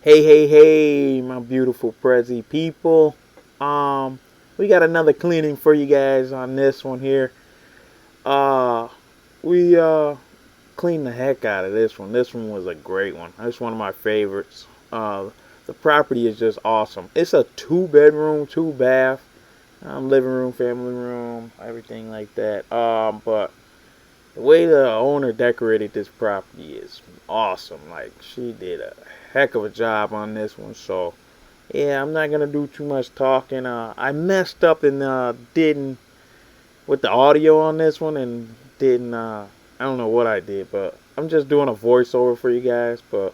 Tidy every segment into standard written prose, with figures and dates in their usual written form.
Hey, my beautiful Prezi people. We got another cleaning for you guys on this one here. Uh, we cleaned the heck out of this one. This one was a great one. It's one of my favorites. The property is just awesome. It's a 2 bedroom, 2 bath, living room, family room, everything like that. But the way the owner decorated this property is awesome. Like, she did a heck of a job on this one. So yeah, I'm not gonna do too much talking. I messed up and didn't with the audio on this one and didn't. I don't know what I did, but I'm just doing a voiceover for you guys. But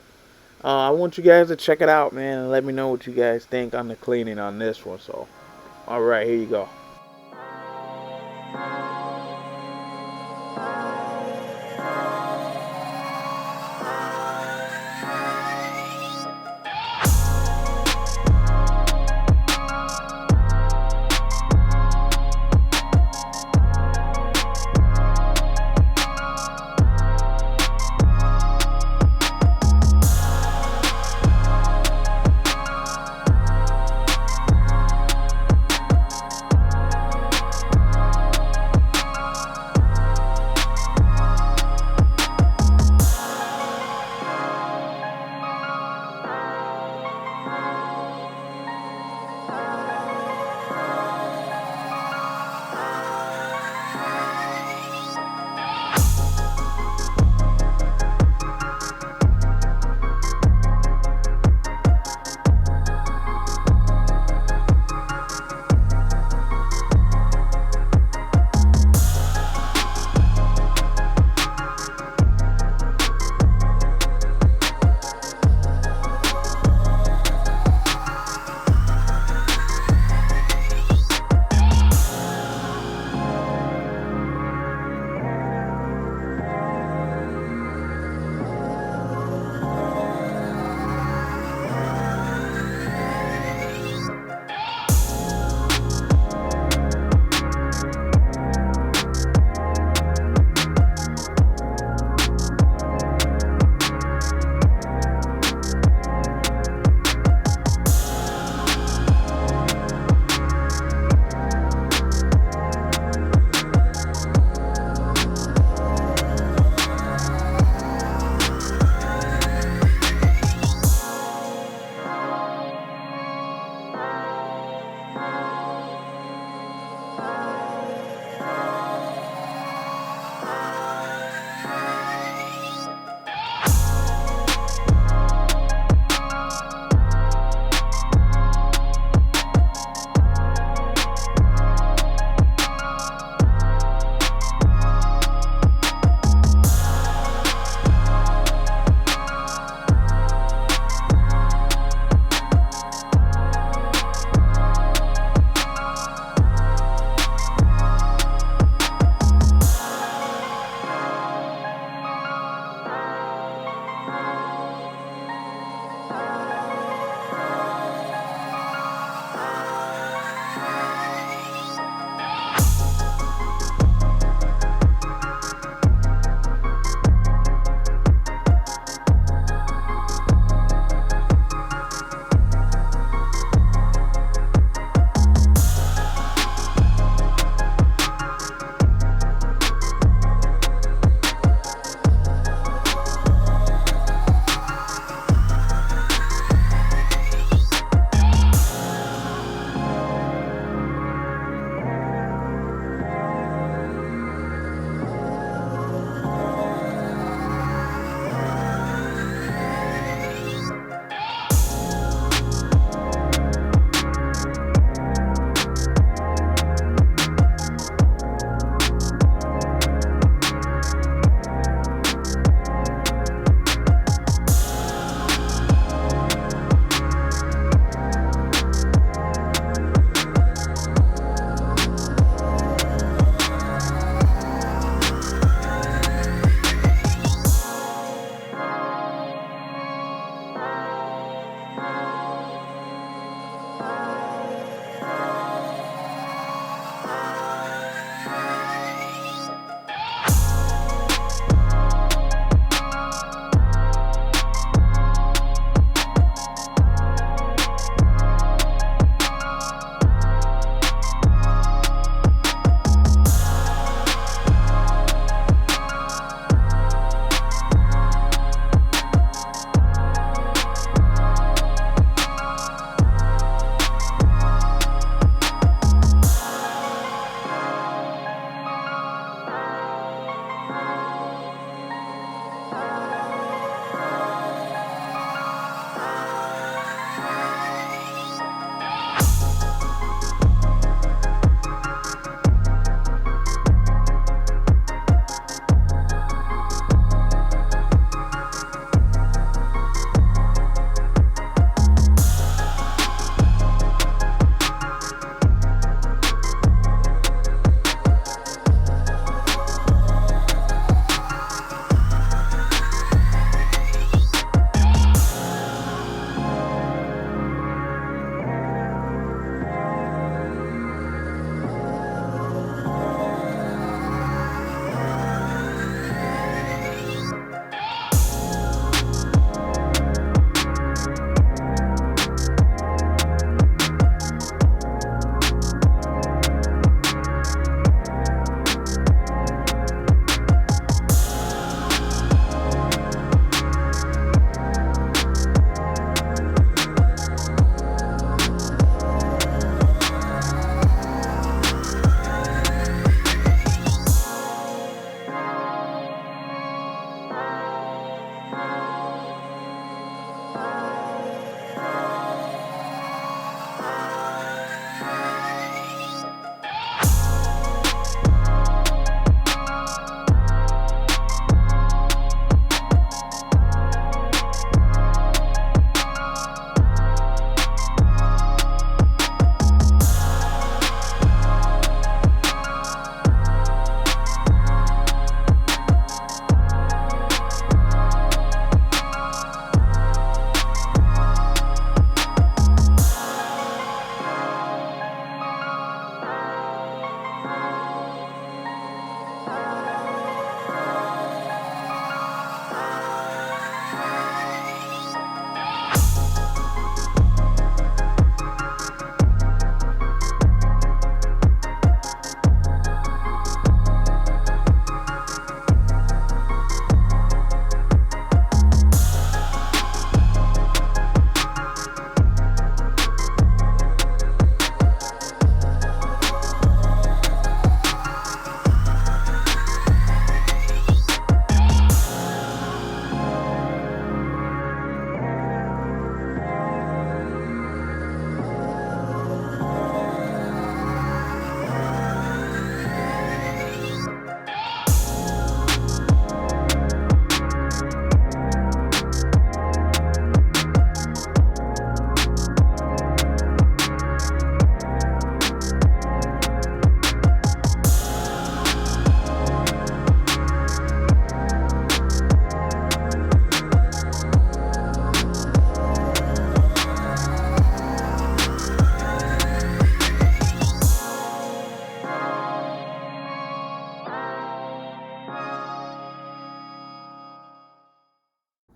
I want you guys to check it out, man, and let me know what you guys think on the cleaning on this one. So, all right, here you go.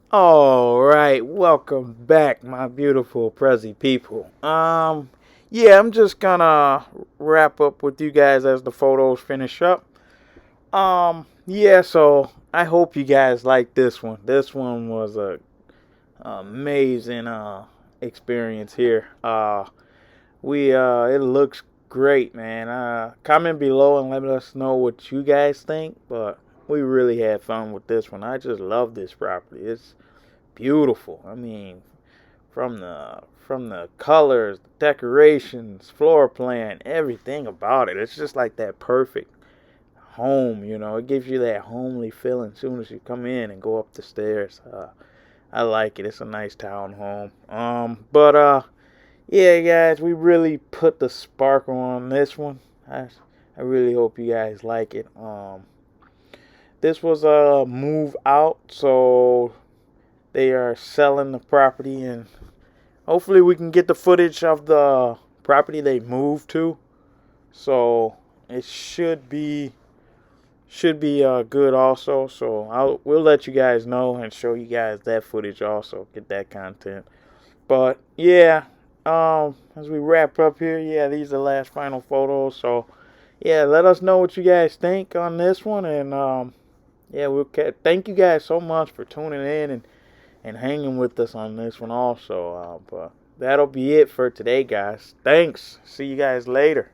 All right, welcome back, my beautiful Prezi people. Yeah, I'm just gonna wrap up with you guys as the photos finish up. Yeah, so I hope you guys like this one. This one was a amazing experience here. It looks great, man. Comment below and let us know what you guys think. But we really had fun with this one. I just love this property. It's beautiful. I mean, from the colors, the decorations, floor plan, everything about it. It's just like that perfect home. It gives you that homely feeling as soon as you come in and go up the stairs. I like it. It's a nice townhome. But yeah, guys, we really put the sparkle on this one. I really hope you guys like it. This was a move out, so they are selling the property, and hopefully we can get the footage of the property they moved to. So it should be good also. So we'll let you guys know and show you guys that footage also. Get that content. But yeah, as we wrap up here, yeah, these are the last final photos. So yeah, let us know what you guys think on this one, and yeah, thank you guys so much for tuning in and hanging with us on this one also. But that'll be it for today, guys. Thanks. See you guys later.